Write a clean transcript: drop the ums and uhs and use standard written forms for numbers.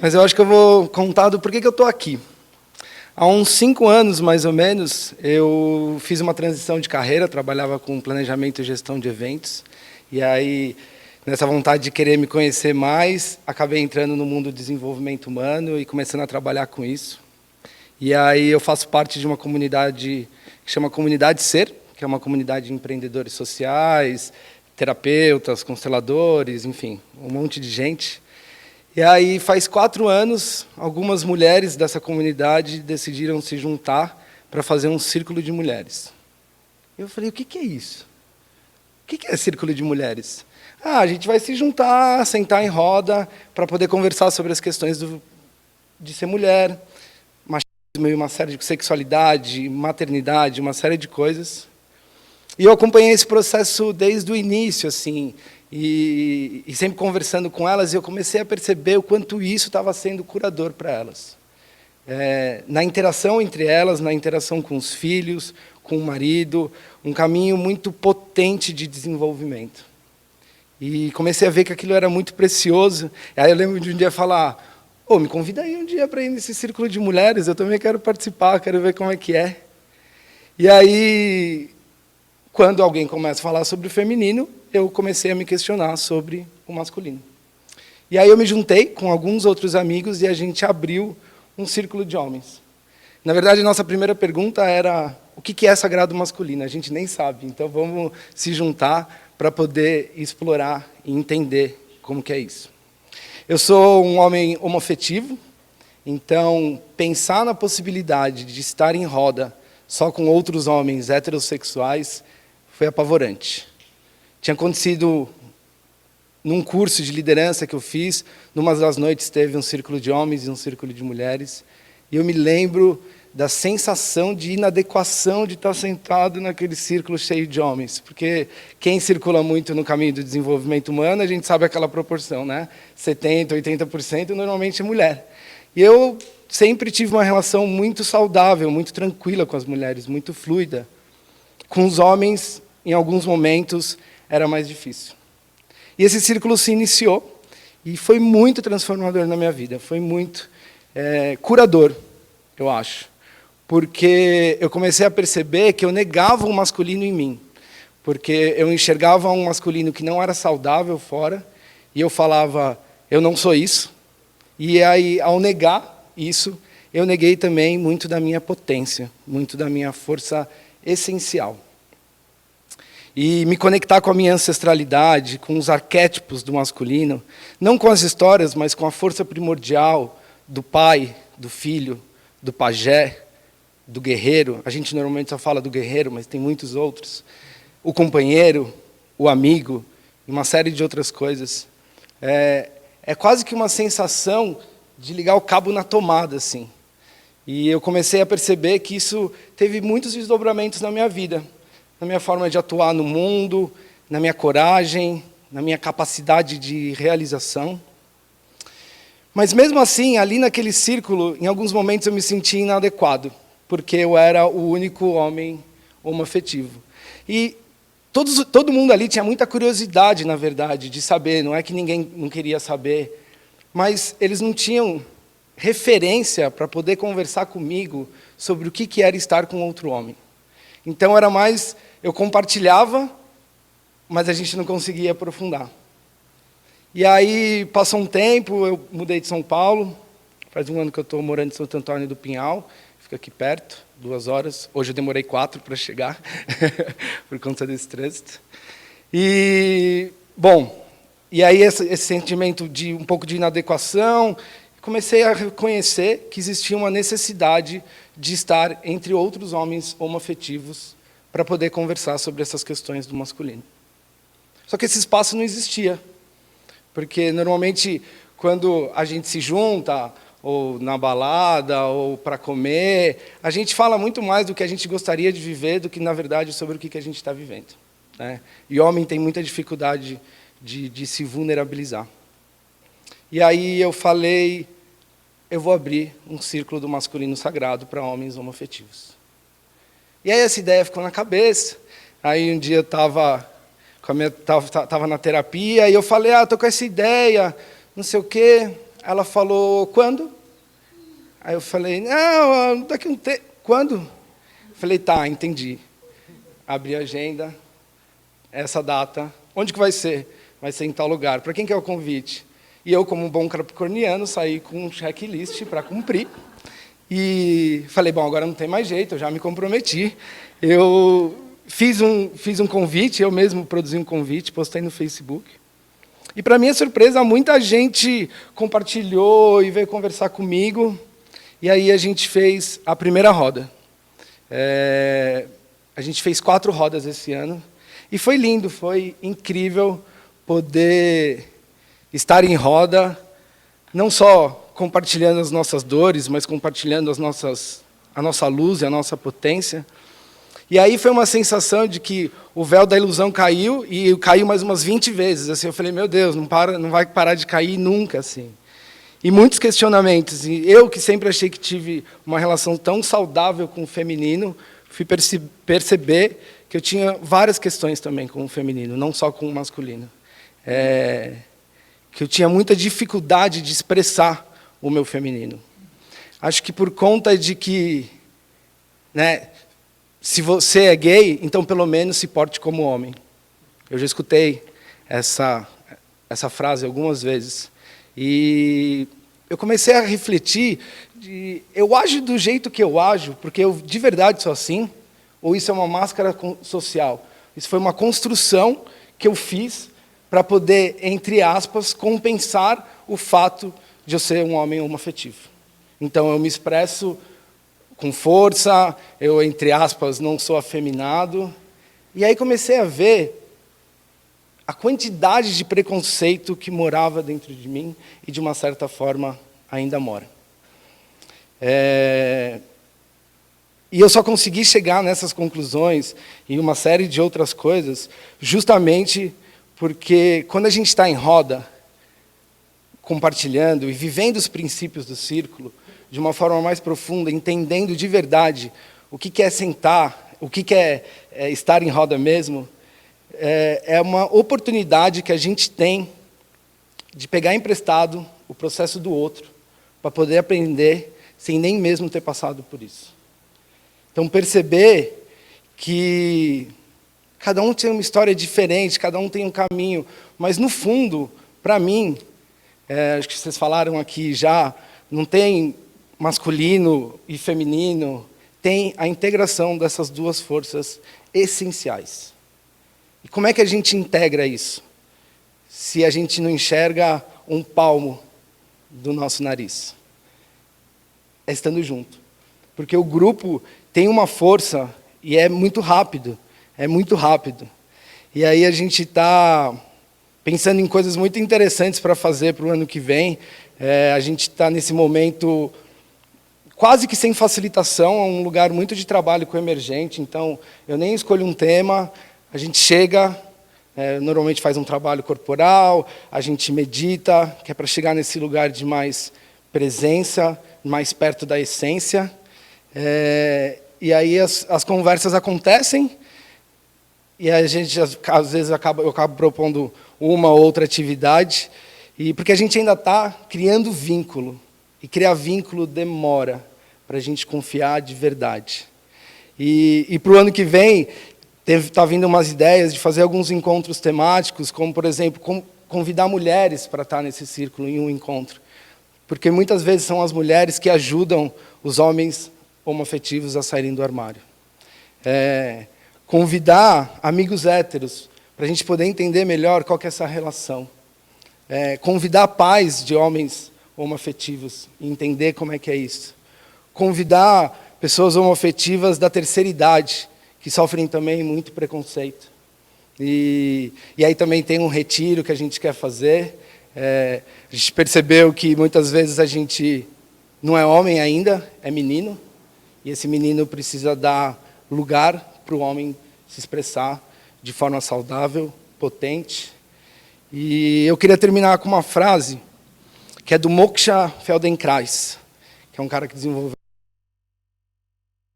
Mas eu acho que eu vou contar do porquê que eu estou aqui. Há uns 5 anos, mais ou menos, eu fiz uma transição de carreira, trabalhava com planejamento e gestão de eventos, e aí, nessa vontade de querer me conhecer mais, acabei entrando no mundo do desenvolvimento humano e começando a trabalhar com isso. E aí eu faço parte de uma comunidade que chama Comunidade Ser, que é uma comunidade de empreendedores sociais, terapeutas, consteladores, enfim, um monte de gente. E aí, faz 4 anos, algumas mulheres dessa comunidade decidiram se juntar para fazer um círculo de mulheres. Eu falei, o que é isso? O que é círculo de mulheres? A gente vai se juntar, sentar em roda, para poder conversar sobre as questões de ser mulher, machismo, uma série de sexualidade, maternidade, uma série de coisas. E eu acompanhei esse processo desde o início, assim, e sempre conversando com elas, eu comecei a perceber o quanto isso estava sendo curador para elas. Na interação entre elas, na interação com os filhos, com o marido, um caminho muito potente de desenvolvimento. E comecei a ver que aquilo era muito precioso. Aí eu lembro de um dia falar, me convida aí um dia para ir nesse círculo de mulheres, eu também quero participar, quero ver como é que é. E aí, quando alguém começa a falar sobre o feminino, eu comecei a me questionar sobre o masculino. E aí eu me juntei com alguns outros amigos e a gente abriu um círculo de homens. Na verdade, a nossa primeira pergunta era, o que é sagrado masculino? A gente nem sabe, então vamos se juntar para poder explorar e entender como que é isso. Eu sou um homem homoafetivo, então pensar na possibilidade de estar em roda só com outros homens heterossexuais foi apavorante. Tinha acontecido num curso de liderança que eu fiz, numa das noites teve um círculo de homens e um círculo de mulheres, e eu me lembro da sensação de inadequação de estar sentado naquele círculo cheio de homens, porque quem circula muito no caminho do desenvolvimento humano, a gente sabe aquela proporção, né? 70%, 80% normalmente é mulher. E eu sempre tive uma relação muito saudável, muito tranquila com as mulheres, muito fluida. Com os homens, em alguns momentos, era mais difícil. E esse círculo se iniciou e foi muito transformador na minha vida, foi muito curador, eu acho. Porque eu comecei a perceber que eu negava o masculino em mim. Porque eu enxergava um masculino que não era saudável fora, e eu falava, eu não sou isso. E aí, ao negar isso, eu neguei também muito da minha potência, muito da minha força essencial. E me conectar com a minha ancestralidade, com os arquétipos do masculino, não com as histórias, mas com a força primordial do pai, do filho, do pajé, do guerreiro. A gente normalmente só fala do guerreiro, mas tem muitos outros. O companheiro, o amigo, e uma série de outras coisas. É quase que uma sensação de ligar o cabo na tomada, assim. E eu comecei a perceber que isso teve muitos desdobramentos na minha vida. Na minha forma de atuar no mundo, na minha coragem, na minha capacidade de realização. Mas mesmo assim, ali naquele círculo, em alguns momentos eu me sentia inadequado, porque eu era o único homem homoafetivo. E todo mundo ali tinha muita curiosidade, na verdade, de saber, não é que ninguém não queria saber, mas eles não tinham referência para poder conversar comigo sobre o que era estar com outro homem. Então, era mais, eu compartilhava, mas a gente não conseguia aprofundar. E aí, passou um tempo, eu mudei de São Paulo, faz 1 ano que eu estou morando em Santo Antônio do Pinhal, fica aqui perto, 2 horas. Hoje eu demorei 4 para chegar, por conta desse trânsito. E, bom, e aí esse sentimento de um pouco de inadequação, comecei a reconhecer que existia uma necessidade de estar entre outros homens homoafetivos para poder conversar sobre essas questões do masculino. Só que esse espaço não existia, porque normalmente quando a gente se junta, ou na balada, ou para comer, a gente fala muito mais do que a gente gostaria de viver do que, na verdade, sobre o que a gente está vivendo, né? E homem tem muita dificuldade de se vulnerabilizar. E aí eu falei, eu vou abrir um círculo do masculino sagrado para homens homoafetivos. E aí essa ideia ficou na cabeça. Aí um dia eu estava na terapia e eu falei, estou com essa ideia, não sei o quê. Ela falou, quando? Aí eu falei, não, daqui um tempo. Quando? Falei, tá, entendi. Abri a agenda, essa data. Onde que vai ser? Vai ser em tal lugar. Para quem que é o convite? E eu, como um bom capricorniano, saí com um checklist para cumprir. E falei, bom, agora não tem mais jeito, eu já me comprometi. Eu fiz um convite, eu mesmo produzi um convite, postei no Facebook. E, para minha surpresa, muita gente compartilhou e veio conversar comigo. E aí a gente fez a primeira roda. A gente fez 4 rodas esse ano. E foi lindo, foi incrível poder estar em roda, não só compartilhando as nossas dores, mas compartilhando a nossa luz e a nossa potência. E aí foi uma sensação de que o véu da ilusão caiu, e caiu mais umas 20 vezes. Assim, eu falei, meu Deus, não vai parar de cair nunca. Assim. E muitos questionamentos. E eu, que sempre achei que tive uma relação tão saudável com o feminino, fui perceber que eu tinha várias questões também com o feminino, não só com o masculino. Que eu tinha muita dificuldade de expressar o meu feminino. Acho que por conta de que, né, se você é gay, então pelo menos se porte como homem. Eu já escutei essa frase algumas vezes. E eu comecei a refletir, eu ajo do jeito que eu ajo, porque eu de verdade sou assim, ou isso é uma máscara social? Isso foi uma construção que eu fiz para poder, entre aspas, compensar o fato de eu ser um homem homoafetivo. Então, eu me expresso com força, eu, entre aspas, não sou afeminado. E aí comecei a ver a quantidade de preconceito que morava dentro de mim e, de uma certa forma, ainda mora. E eu só consegui chegar nessas conclusões e uma série de outras coisas justamente porque, quando a gente está em roda, compartilhando e vivendo os princípios do círculo de uma forma mais profunda, entendendo de verdade o que é sentar, o que é estar em roda mesmo, é uma oportunidade que a gente tem de pegar emprestado o processo do outro para poder aprender sem nem mesmo ter passado por isso. Então, perceber que cada um tem uma história diferente, cada um tem um caminho, mas, no fundo, para mim, acho que vocês falaram aqui já, não tem masculino e feminino, tem a integração dessas duas forças essenciais. E como é que a gente integra isso? Se a gente não enxerga um palmo do nosso nariz? É estando junto. Porque o grupo tem uma força e é muito rápido. É muito rápido. E aí a gente está pensando em coisas muito interessantes para fazer para o ano que vem. A gente está nesse momento quase que sem facilitação, é um lugar muito de trabalho com emergente. Então, eu nem escolho um tema, a gente chega, normalmente faz um trabalho corporal, a gente medita, que é para chegar nesse lugar de mais presença, mais perto da essência. E aí as conversas acontecem, e a gente, às vezes, eu acabo propondo uma ou outra atividade, porque a gente ainda está criando vínculo, e criar vínculo demora para a gente confiar de verdade. E para o ano que vem, está vindo umas ideias de fazer alguns encontros temáticos, como, por exemplo, convidar mulheres para estar nesse círculo em um encontro. Porque muitas vezes são as mulheres que ajudam os homens homoafetivos a saírem do armário. Convidar amigos héteros, para a gente poder entender melhor qual que é essa relação. Convidar pais de homens homoafetivos e entender como é que é isso. Convidar pessoas homoafetivas da terceira idade, que sofrem também muito preconceito. E aí também tem um retiro que a gente quer fazer. A gente percebeu que muitas vezes a gente não é homem ainda, é menino, e esse menino precisa dar lugar para o homem se expressar de forma saudável, potente. E eu queria terminar com uma frase que é do Moksha Feldenkrais, que é um cara que desenvolveu